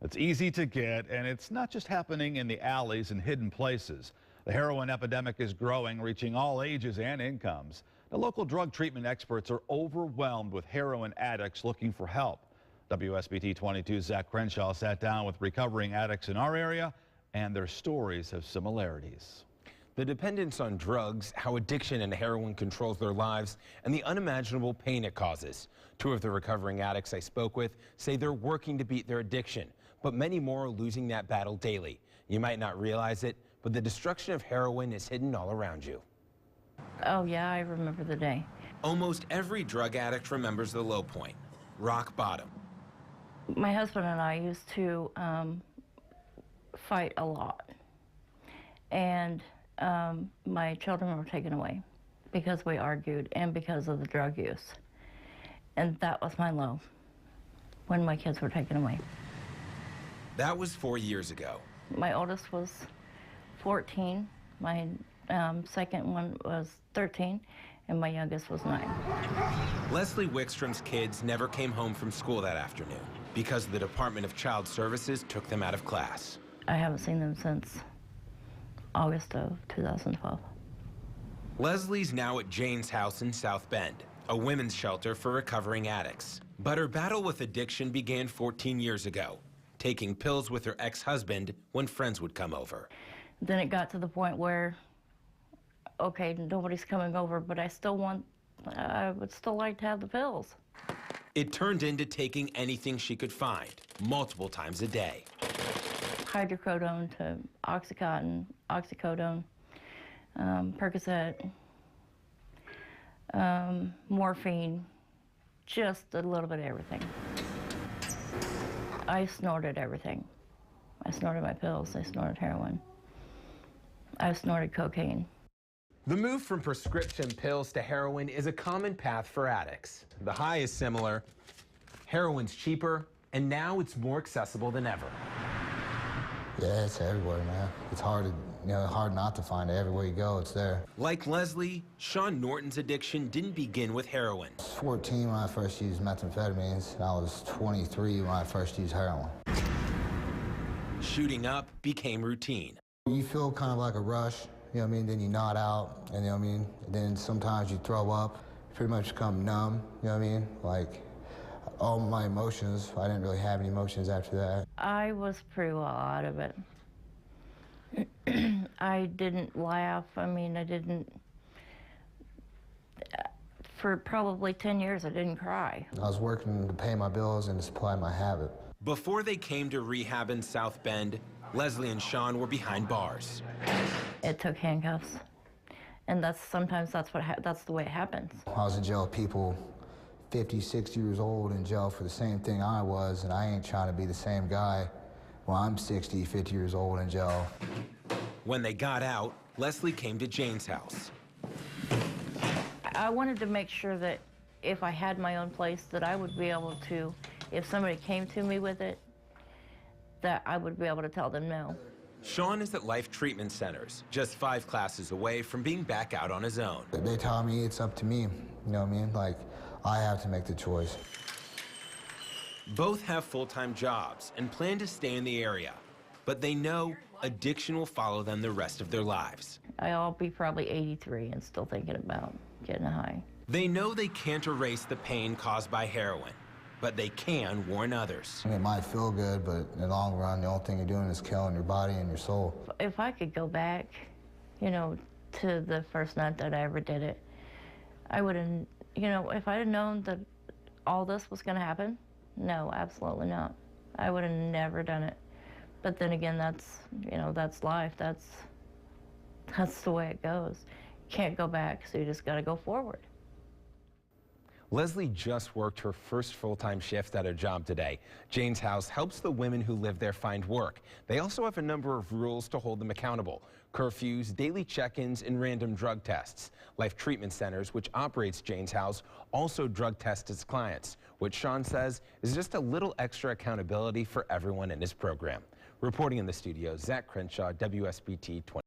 It's easy to get, and it's not just happening in the alleys and hidden places. The heroin epidemic is growing, reaching all ages and incomes. The local drug treatment experts are overwhelmed with heroin addicts looking for help. WSBT-22's Zach Crenshaw sat down with recovering addicts in our area, and their stories have similarities. The dependence on drugs, how addiction and heroin controls their lives, and the unimaginable pain it causes. Two of the recovering addicts I spoke with say they're working to beat their addiction, but many more are losing that battle daily. You might not realize it, but the destruction of heroin is hidden all around you. Oh yeah, I remember the day. Almost every drug addict remembers the low point, rock bottom. My husband and I used to fight a lot, and my children were taken away because we argued and because of the drug use. And that was my low, when my kids were taken away. That was 4 years ago. My oldest was 14, my second one was 13, and my youngest was 9. Leslie Wickstrom's kids never came home from school that afternoon because the Department of Child Services took them out of class. I haven't seen them since August of 2012. Leslie's now at Jane's house in South Bend, a women's shelter for recovering addicts. But her battle with addiction began 14 years ago, taking pills with her ex-husband when friends would come over. Then it got to the point where, okay, nobody's coming over, but I would still like to have the pills. It turned into taking anything she could find, multiple times a day. Hydrocodone to Oxycontin, oxycodone, Percocet, morphine, just a little bit of everything. I snorted everything. I snorted my pills, I snorted heroin. I snorted cocaine. The move from prescription pills to heroin is a common path for addicts. The high is similar, heroin's cheaper, and now it's more accessible than ever. Yeah, it's everywhere, man. It's hard not to find it. Everywhere you go, it's there. Like Leslie, Sean Norton's addiction didn't begin with heroin. I was 14 when I first used methamphetamines, and I was 23 when I first used heroin. Shooting up became routine. You feel kind of like a rush, you know what I mean? Then you nod out, and you know what I mean? And then sometimes you throw up, pretty much become numb, you know what I mean? Like, all my emotions, I didn't really have any emotions after that. I was pretty well out of it. I didn't laugh. I mean, for probably 10 years, I didn't cry. I was working to pay my bills and to supply my habit. Before they came to rehab in South Bend, Leslie and Sean were behind bars. It took handcuffs, and sometimes that's the way it happens. I was in jail with people 50, 60 years old in jail for the same thing I was, and I ain't trying to be the same guy when I'm 60, 50 years old in jail. When they got out, Leslie came to Jane's house. I wanted to make sure that if I had my own place, that I would be able to, if somebody came to me with it, that I would be able to tell them no. Sean is at Life Treatment Centers, just 5 classes away from being back out on his own. They tell me it's up to me, you know what I mean? Like, I have to make the choice. Both have full-time jobs and plan to stay in the area, but they know addiction will follow them the rest of their lives. I'll be probably 83 and still thinking about getting a high. They know they can't erase the pain caused by heroin, but they can warn others. It might feel good, but in the long run, the only thing you're doing is killing your body and your soul. If I could go back, you know, to the first night that I ever did it, I wouldn't, you know, if I'd have known that all this was going to happen, no, absolutely not. I would have never done it. But then again, that's, you know, that's life. That's the way it goes. You can't go back, so you just got to go forward. Leslie just worked her first full-time shift at her job today. Jane's house helps the women who live there find work. They also have a number of rules to hold them accountable: curfews, daily check-ins, and random drug tests. Life Treatment Centers, which operates Jane's house, also drug tests its clients, which Sean says is just a little extra accountability for everyone in his program. Reporting in the studio, Zach Crenshaw, WSBT-TV.